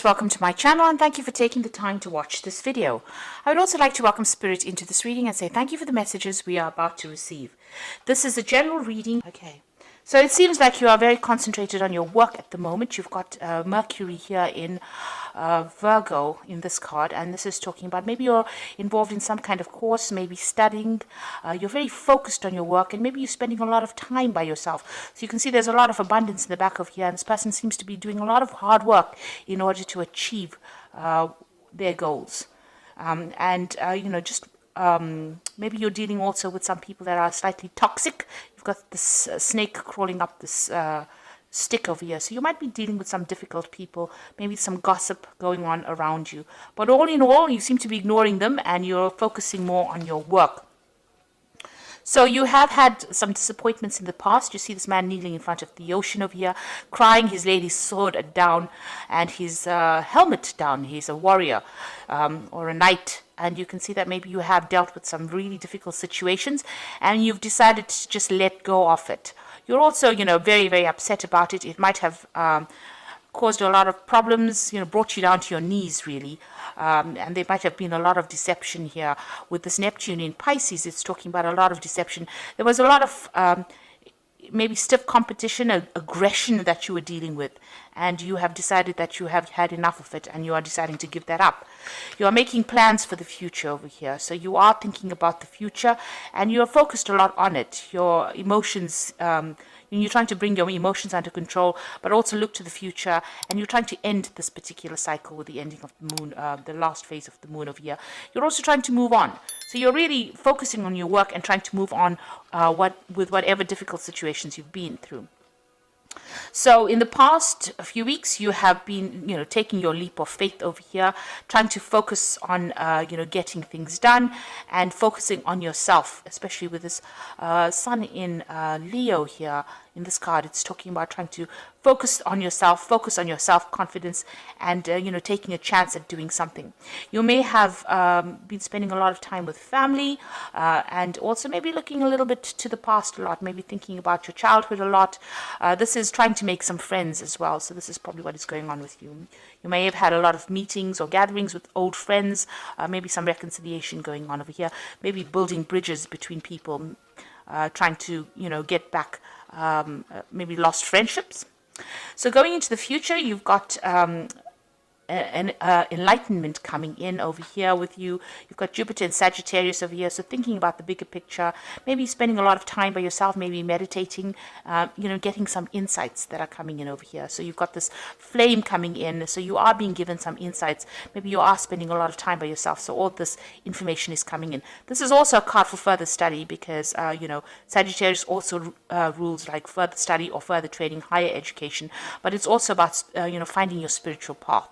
Welcome to my channel and thank you for taking the time to watch this video. I would also like to welcome Spirit into this reading and say thank you for the messages we are about to receive. This is a general reading. Okay, so it seems like you are very concentrated on your work at the moment. You've got Mercury here in Virgo in this card, and this is talking about maybe you're involved in some kind of course, maybe studying. You're very focused on your work, and maybe you're spending a lot of time by yourself. So you can see there's a lot of abundance in the back of here, and this person seems to be doing a lot of hard work in order to achieve their goals. Maybe you're dealing also with some people that are slightly toxic. You've got this snake crawling up this stick over here. So you might be dealing with some difficult people, maybe some gossip going on around you. But all in all, you seem to be ignoring them and you're focusing more on your work. So you have had some disappointments in the past. You see this man kneeling in front of the ocean over here, crying, his lady's sword down and his helmet down. He's a warrior or a knight. And you can see that maybe you have dealt with some really difficult situations and you've decided to just let go of it. You're also, very, very upset about it. It might have caused a lot of problems, brought you down to your knees, really. And there might have been a lot of deception here. With this Neptune in Pisces, it's talking about a lot of deception. There was a lot of maybe stiff competition, aggression that you were dealing with, and you have decided that you have had enough of it and you are deciding to give that up. You are making plans for the future over here, so you are thinking about the future and you're focused a lot on it. Your emotions, you're trying to bring your emotions under control, but also look to the future, and you're trying to end this particular cycle with the ending of the moon, the last phase of the moon over here. You're also trying to move on. So you're really focusing on your work and trying to move on with whatever difficult situations you've been through. So in the past few weeks, you have been, taking your leap of faith over here, trying to focus on, getting things done and focusing on yourself, especially with this sun in Leo here. In this card, it's talking about trying to focus on yourself, focus on your self-confidence, and taking a chance at doing something. You may have been spending a lot of time with family, and also maybe looking a little bit to the past a lot, maybe thinking about your childhood a lot. This is trying to make some friends as well, so this is probably what is going on with you. You may have had a lot of meetings or gatherings with old friends, maybe some reconciliation going on over here, maybe building bridges between people, trying to get back maybe lost friendships. So going into the future, you've got an enlightenment coming in over here with you. You've got Jupiter and Sagittarius over here, so thinking about the bigger picture, maybe spending a lot of time by yourself, maybe meditating, getting some insights that are coming in over here. So you've got this flame coming in, so you are being given some insights. Maybe you are spending a lot of time by yourself, so all this information is coming in. This is also a card for further study because, Sagittarius also rules like further study or further training, higher education, but it's also about, finding your spiritual path.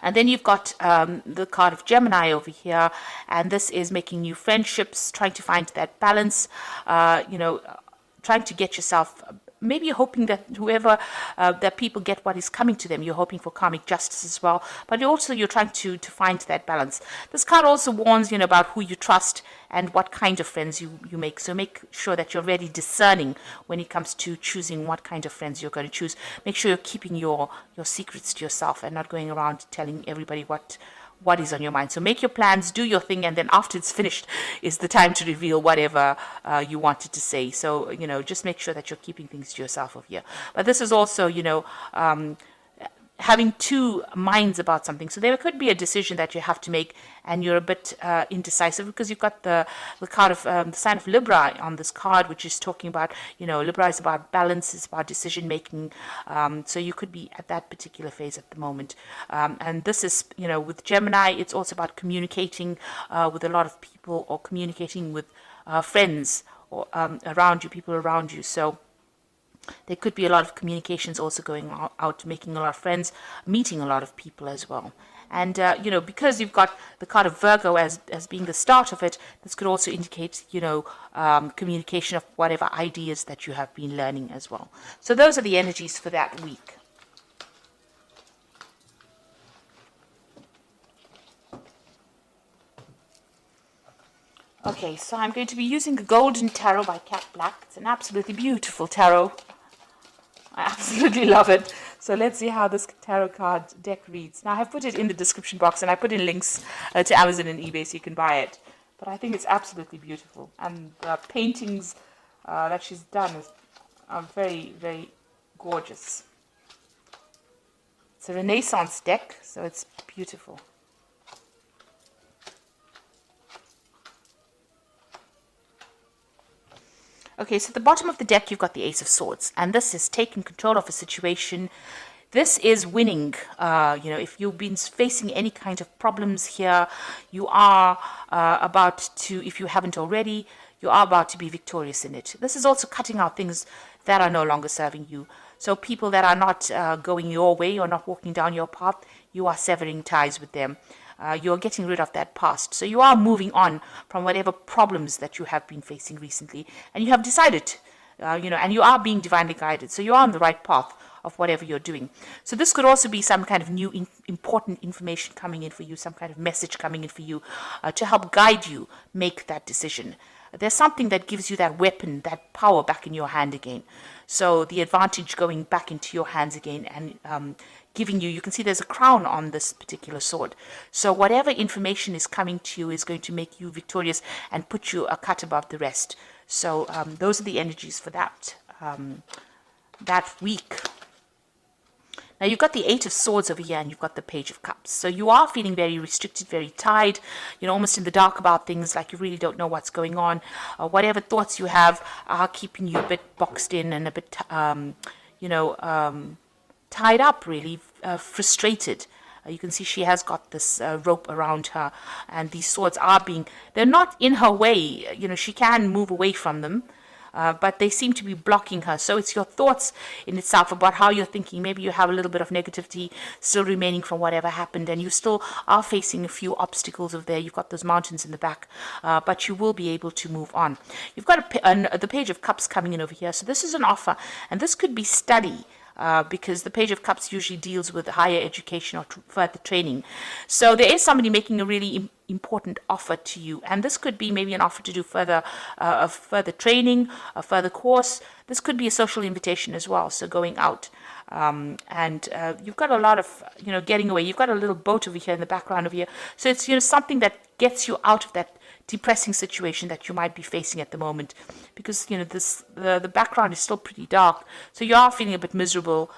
And then you've got the card of Gemini over here, and this is making new friendships, trying to find that balance, trying to get yourself, maybe you're hoping that whoever, that people get what is coming to them. You're hoping for karmic justice as well, but also you're trying to find that balance. This card also warns, about who you trust and what kind of friends you make. So make sure that you're very discerning when it comes to choosing what kind of friends you're going to choose. Make sure you're keeping your secrets to yourself and not going around telling everybody what is on your mind. So make your plans, do your thing, and then after it's finished is the time to reveal whatever you wanted to say. So, just make sure that you're keeping things to yourself over here. But this is also, having two minds about something. So there could be a decision that you have to make and you're a bit indecisive because you've got the card of the sign of Libra on this card, which is talking about, Libra is about balance, it's about decision making. So you could be at that particular phase at the moment. And this is, with Gemini, it's also about communicating with a lot of people or communicating with friends or around you, people around you. So there could be a lot of communications also going out, making a lot of friends, meeting a lot of people as well. And, because you've got the card of Virgo as being the start of it, this could also indicate, communication of whatever ideas that you have been learning as well. So those are the energies for that week. Okay, so I'm going to be using the Golden Tarot by Cat Black. It's an absolutely beautiful tarot. I absolutely love it. So let's see how this tarot card deck reads. Now, I have put it in the description box, and I put in links to Amazon and eBay so you can buy it. But I think it's absolutely beautiful. And the paintings that she's done are very, very gorgeous. It's a Renaissance deck, so it's beautiful. Okay, so at the bottom of the deck, you've got the Ace of Swords, and this is taking control of a situation. This is winning. If you've been facing any kind of problems here, you are about to, if you haven't already, you are about to be victorious in it. This is also cutting out things that are no longer serving you. So people that are not going your way or not walking down your path, you are severing ties with them. You're getting rid of that past. So you are moving on from whatever problems that you have been facing recently. And you have decided, and you are being divinely guided. So you are on the right path of whatever you're doing. So this could also be some kind of new important information coming in for you, some kind of message coming in for you to help guide you make that decision. There's something that gives you that weapon, that power back in your hand again. So the advantage going back into your hands again and giving you can see there's a crown on this particular sword. So whatever information is coming to you is going to make you victorious and put you a cut above the rest. So those are the energies for that week. Now you've got the Eight of Swords over here and you've got the Page of Cups. So you are feeling very restricted, very tied, almost in the dark about things, like you really don't know what's going on. Whatever thoughts you have are keeping you a bit boxed in and a bit, tied up, really, frustrated. You can see she has got this rope around her, and these swords they're not in her way. She can move away from them. But they seem to be blocking her. So it's your thoughts in itself about how you're thinking. Maybe you have a little bit of negativity still remaining from whatever happened, and you still are facing a few obstacles over there. You've got those mountains in the back, but you will be able to move on. You've got the Page of Cups coming in over here. So this is an offer, and this could be study. Because the Page of Cups usually deals with higher education or further training. So there is somebody making a really important offer to you, and this could be maybe an offer to do further training, a further course. This could be a social invitation as well, so going out. And you've got a lot of, getting away. You've got a little boat over here in the background over here. So it's, something that gets you out of that depressing situation that you might be facing at the moment, because the background is still pretty dark, so you are feeling a bit miserable,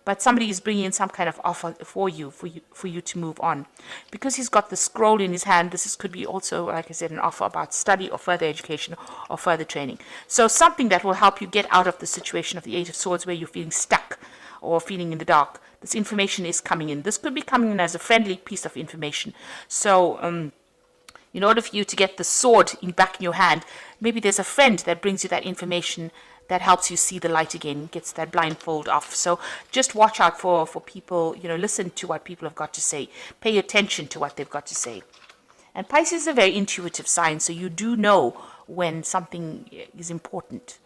but somebody is bringing in some kind of offer for you to move on, because he's got the scroll in his hand. Could be also, like I said, an offer about study or further education or further training. So something that will help you get out of the situation of the Eight of Swords where you're feeling stuck or feeling in the dark. This information is coming in. This could be coming in as a friendly piece of information. So in order for you to get the sword back in your hand, maybe there's a friend that brings you that information that helps you see the light again, gets that blindfold off. So just watch out for people, listen to what people have got to say. Pay attention to what they've got to say. And Pisces is a very intuitive sign, so you do know when something is important.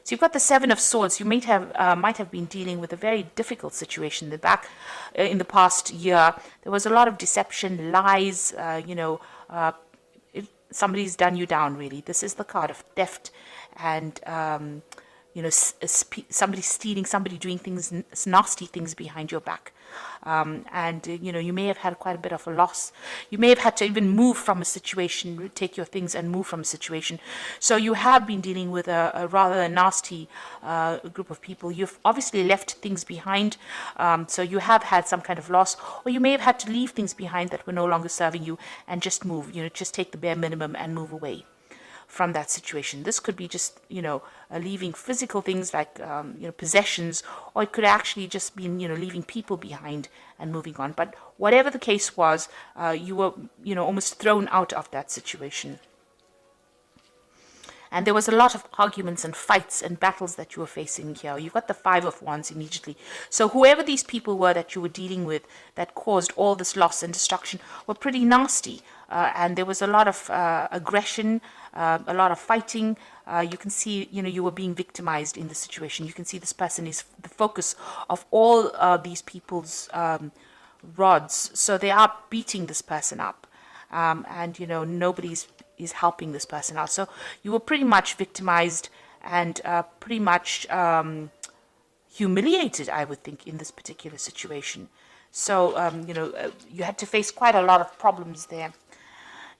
So you've got the Seven of Swords. You might have been dealing with a very difficult situation in the past year. There was a lot of deception, lies, somebody's done you down, really. This is the card of theft and, somebody stealing, somebody doing nasty things behind your back. You may have had quite a bit of a loss. You may have had to even move from a situation, take your things and move from a situation. So you have been dealing with a rather nasty group of people. You've obviously left things behind. So you have had some kind of loss, or you may have had to leave things behind that were no longer serving you and just move, just take the bare minimum and move away from that situation. This could be just, leaving physical things like, possessions, or it could actually just be, leaving people behind and moving on. But whatever the case was, you were, almost thrown out of that situation. And there was a lot of arguments and fights and battles that you were facing here. You've got the Five of Wands immediately. So whoever these people were that you were dealing with that caused all this loss and destruction were pretty nasty. And there was a lot of aggression, a lot of fighting. You can see, you were being victimized in the situation. You can see this person is the focus of all these people's rods. So they are beating this person up. And nobody's is helping this person out. So you were pretty much victimized and pretty much humiliated, I would think, in this particular situation. So, you had to face quite a lot of problems there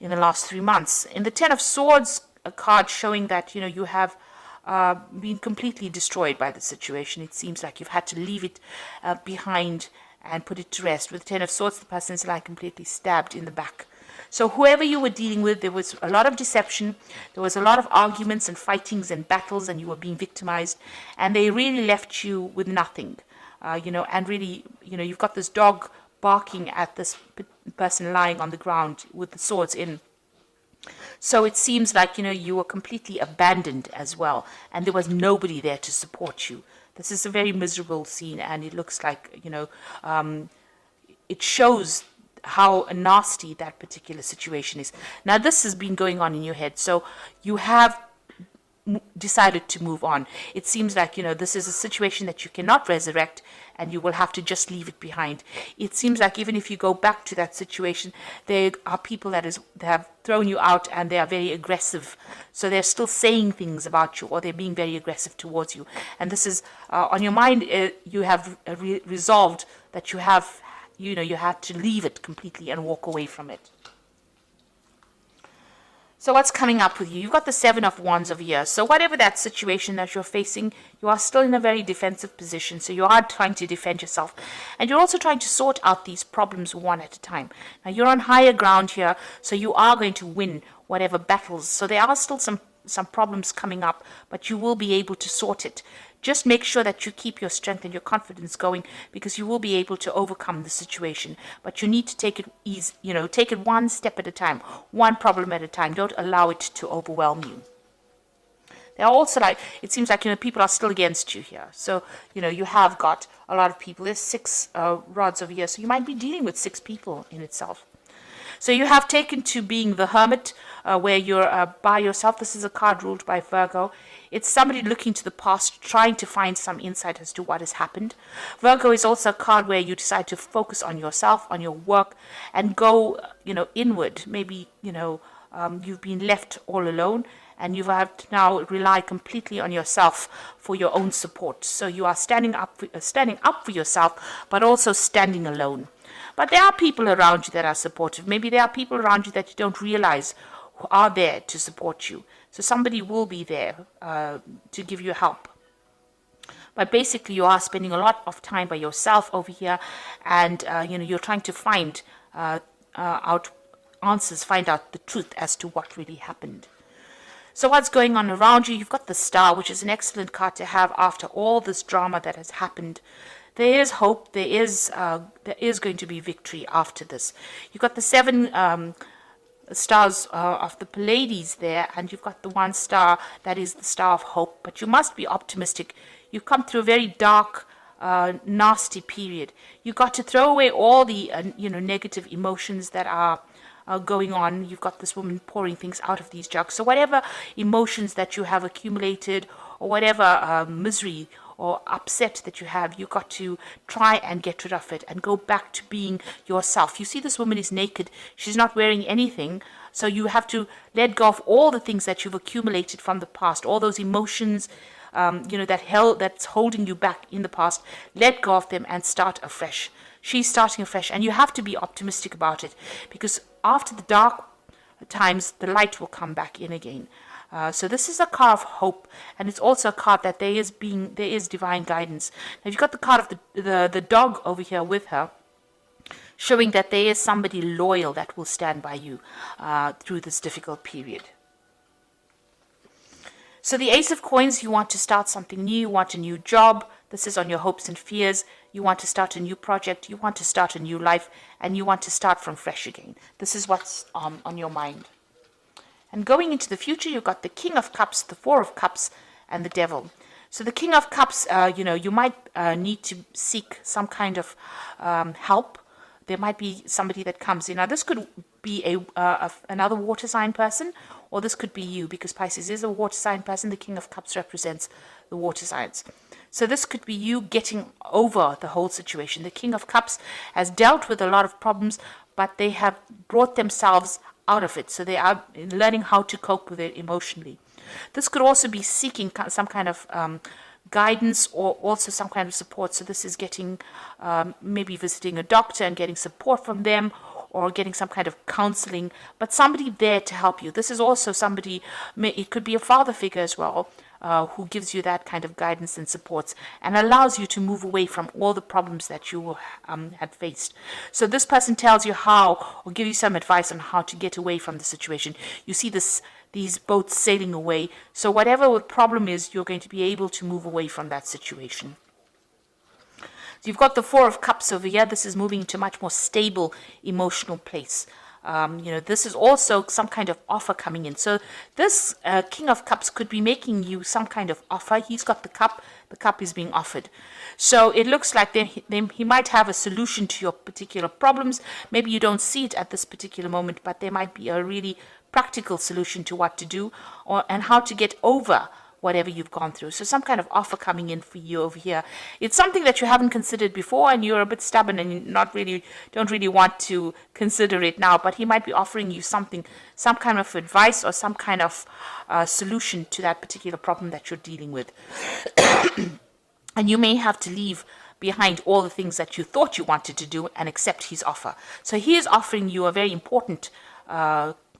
in the last 3 months. In the Ten of Swords, a card showing that, you have been completely destroyed by the situation. It seems like you've had to leave it behind and put it to rest. With the Ten of Swords, the person is like completely stabbed in the back. So whoever you were dealing with, there was a lot of deception, there was a lot of arguments and fightings and battles, and you were being victimized, and they really left you with nothing. And really, you've got this dog barking at this person lying on the ground with the swords in. So it seems like, you were completely abandoned as well, and there was nobody there to support you. This is a very miserable scene, and it looks like, it shows how nasty that particular situation is. Now, this has been going on in your head, so you have decided to move on. It seems like, this is a situation that you cannot resurrect, and you will have to just leave it behind. It seems like even if you go back to that situation, there are people that have thrown you out, and they are very aggressive. So they're still saying things about you, or they're being very aggressive towards you. And this is on your mind. You have resolved that you have, you had to leave it completely and walk away from it. So what's coming up with you? You've got the Seven of Wands over here. So whatever that situation that you're facing, you are still in a very defensive position. So you are trying to defend yourself. And you're also trying to sort out these problems one at a time. Now, you're on higher ground here, so you are going to win whatever battles. So there are still some problems coming up, but you will be able to sort it. Just make sure that you keep your strength and your confidence going, because you will be able to overcome the situation. But you need to take it easy, take it one step at a time, one problem at a time. Don't allow it to overwhelm you. There are also, it seems like, people are still against you here. So, you have got a lot of people. There's 6 rods over here, so you might be dealing with 6 people in itself. So you have taken to being the hermit, where you're by yourself. This is a card ruled by Virgo. It's somebody looking to the past, trying to find some insight as to what has happened. Virgo is also a card where you decide to focus on yourself, on your work, and go, inward. Maybe, you've been left all alone, and you have to now rely completely on yourself for your own support. So you are standing up for yourself, but also standing alone. But there are people around you that are supportive. Maybe there are people around you that you don't realize who are there to support you. So somebody will be there to give you help. But basically, you are spending a lot of time by yourself over here, and you're trying to find out answers, find out the truth as to what really happened. So what's going on around you? You've got the Star, which is an excellent card to have after all this drama that has happened. There is hope. There is going to be victory after this. You've got the 7 stars of the Pleiades there, and you've got the 1 star that is the star of hope. But you must be optimistic. You've come through a very dark, nasty period. You've got to throw away all the negative emotions that are going on. You've got this woman pouring things out of these jugs. So whatever emotions that you have accumulated, or whatever misery or upset that you have, you've got to try and get rid of it and go back to being yourself. You see, this woman is naked. She's not wearing anything. So you have to let go of all the things that you've accumulated from the past, all those emotions, that's holding you back in the past. Let go of them and start afresh. She's starting afresh, and you have to be optimistic about it, because after the dark times, the light will come back in again. So this is a card of hope, and it's also a card that there is divine guidance. Now you've got the card of the dog over here with her, showing that there is somebody loyal that will stand by you through this difficult period. So the Ace of Coins, you want to start something new, you want a new job. This is on your hopes and fears. You want to start a new project, you want to start a new life, and you want to start from fresh again. This is what's on your mind. And going into the future, you've got the King of Cups, the 4 of Cups, and the Devil. So the King of Cups, you might need to seek some kind of help. There might be somebody that comes in. Now, this could be another water sign person, or this could be you, because Pisces is a water sign person. The King of Cups represents the water signs. So this could be you getting over the whole situation. The King of Cups has dealt with a lot of problems, but they have brought themselves out of it. So they are learning how to cope with it emotionally. This could also be seeking some kind of guidance or also some kind of support. So this is getting maybe visiting a doctor and getting support from them, or getting some kind of counseling, but somebody there to help you. This is also somebody, it could be a father figure as well, who gives you that kind of guidance and supports and allows you to move away from all the problems that you had faced. So this person tells you how, or give you some advice on how to get away from the situation. You see these boats sailing away. So whatever the problem is, you're going to be able to move away from that situation. So you've got the Four of Cups over here. This is moving into a much more stable emotional place. This is also some kind of offer coming in. So this King of Cups could be making you some kind of offer. He's got the cup is being offered. So it looks like he might have a solution to your particular problems. Maybe you don't see it at this particular moment, but there might be a really practical solution to what to do and how to get over whatever you've gone through. So some kind of offer coming in for you over here. It's something that you haven't considered before, and you're a bit stubborn and don't really want to consider it now, but he might be offering you something, some kind of advice or some kind of solution to that particular problem that you're dealing with. And you may have to leave behind all the things that you thought you wanted to do and accept his offer. So he is offering you a very important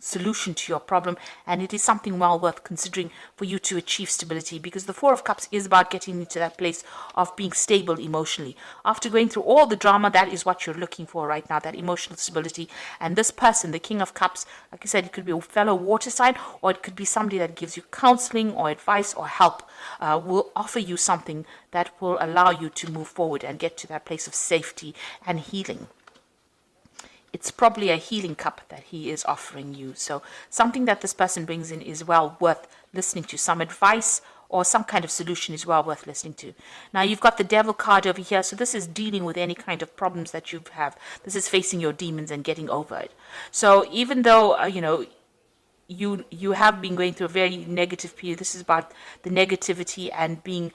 solution to your problem, and it is something well worth considering for you to achieve stability, because the Four of Cups is about getting into that place of being stable emotionally. After going through all the drama, that is what you're looking for right now, that emotional stability. And this person, the King of Cups, like I said, it could be a fellow water sign, or it could be somebody that gives you counseling or advice or help, will offer you something that will allow you to move forward and get to that place of safety and healing. It's probably a healing cup that he is offering you. So something that this person brings in is well worth listening to. Some advice or some kind of solution is well worth listening to. Now you've got the Devil card over here. So this is dealing with any kind of problems that you have. This is facing your demons and getting over it. So even though, you have been going through a very negative period. This is about the negativity and being,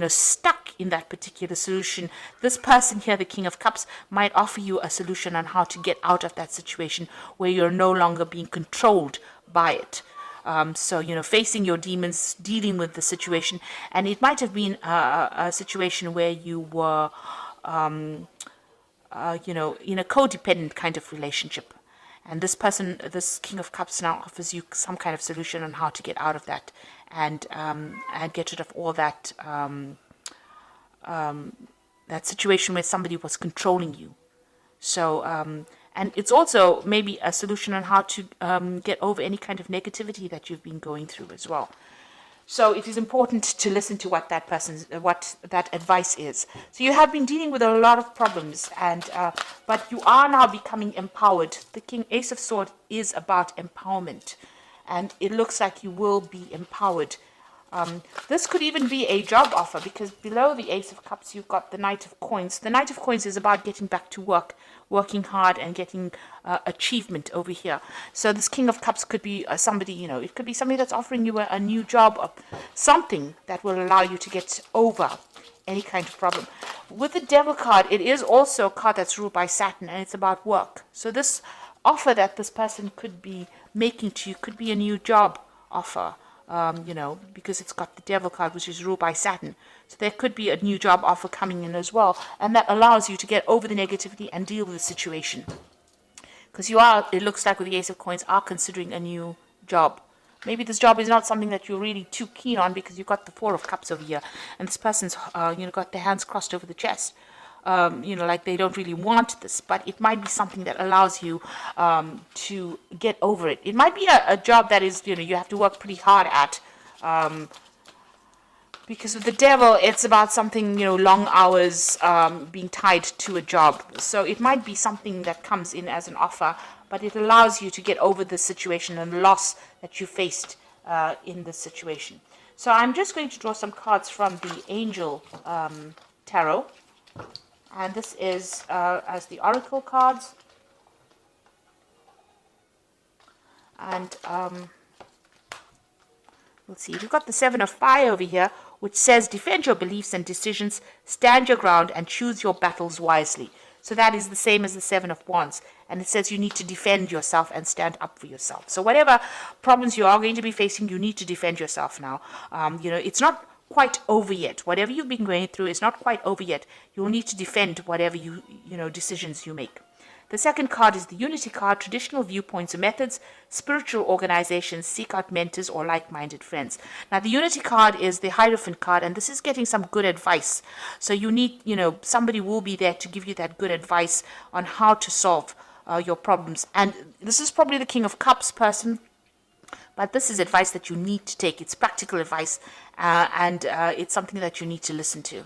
stuck in that particular solution. This person here, the King of Cups, might offer you a solution on how to get out of that situation where you're no longer being controlled by it. Facing your demons, dealing with the situation. And it might have been a situation where you were, in a codependent kind of relationship. And this person, this King of Cups, now offers you some kind of solution on how to get out of that and get rid of all that that situation where somebody was controlling you. So, and it's also maybe a solution on how to get over any kind of negativity that you've been going through as well. So it is important to listen to what that advice is. So you have been dealing with a lot of problems, but you are now becoming empowered. The Ace of Swords is about empowerment, and it looks like you will be empowered. This could even be a job offer, because below the Ace of Cups, you've got the Knight of Coins. The Knight of Coins is about getting back to work, working hard and getting achievement over here. So this King of Cups could be somebody, it could be somebody that's offering you a new job, or something that will allow you to get over any kind of problem. With the Devil card, it is also a card that's ruled by Saturn, and it's about work. So this offer that this person could be making to you could be a new job offer. Because it's got the Devil card, which is ruled by Saturn. So there could be a new job offer coming in as well, and that allows you to get over the negativity and deal with the situation. Because it looks like with the Ace of Coins, are considering a new job. Maybe this job is not something that you're really too keen on, because you've got the Four of Cups over here, and this person's, got their hands crossed over the chest. Like they don't really want this, but it might be something that allows you to get over it. It might be a job that is, you have to work pretty hard at, because with the Devil, it's about something, long hours, being tied to a job. So it might be something that comes in as an offer, but it allows you to get over the situation and the loss that you faced in this situation. So I'm just going to draw some cards from the Angel Tarot. And this is as the Oracle cards. And we'll see. We've got the Seven of Fire over here, which says, defend your beliefs and decisions, stand your ground, and choose your battles wisely. So that is the same as the Seven of Wands. And it says you need to defend yourself and stand up for yourself. So whatever problems you are going to be facing, you need to defend yourself now. It's not quite over yet. Whatever you've been going through is not quite over yet. You'll need to defend whatever decisions you make. The second card is the Unity card. Traditional viewpoints or methods, spiritual organizations, seek out mentors or like-minded friends. Now, the Unity card is the Hierophant card, and this is getting some good advice. So you need, somebody will be there to give you that good advice on how to solve your problems. And this is probably the King of Cups person, but this is advice that you need to take. It's practical advice, and it's something that you need to listen to.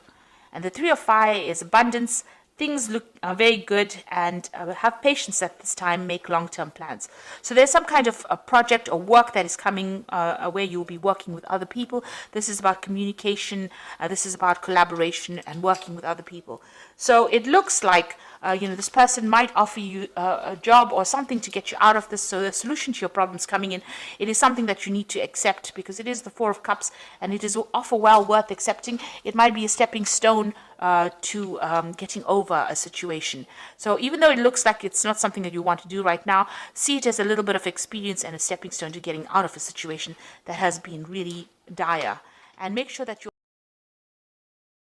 And the Three of Fire is abundance. Things look very good, and have patience at this time. Make long-term plans. So there's some kind of a project or work that is coming where you'll be working with other people. This is about communication. This is about collaboration and working with other people. So it looks like this person might offer you a job or something to get you out of this. So the solution to your problems coming in, it is something that you need to accept, because it is the Four of Cups, and it is offer well worth accepting. It might be a stepping stone to getting over a situation. So even though it looks like it's not something that you want to do right now, see it as a little bit of experience and a stepping stone to getting out of a situation that has been really dire. And make sure that you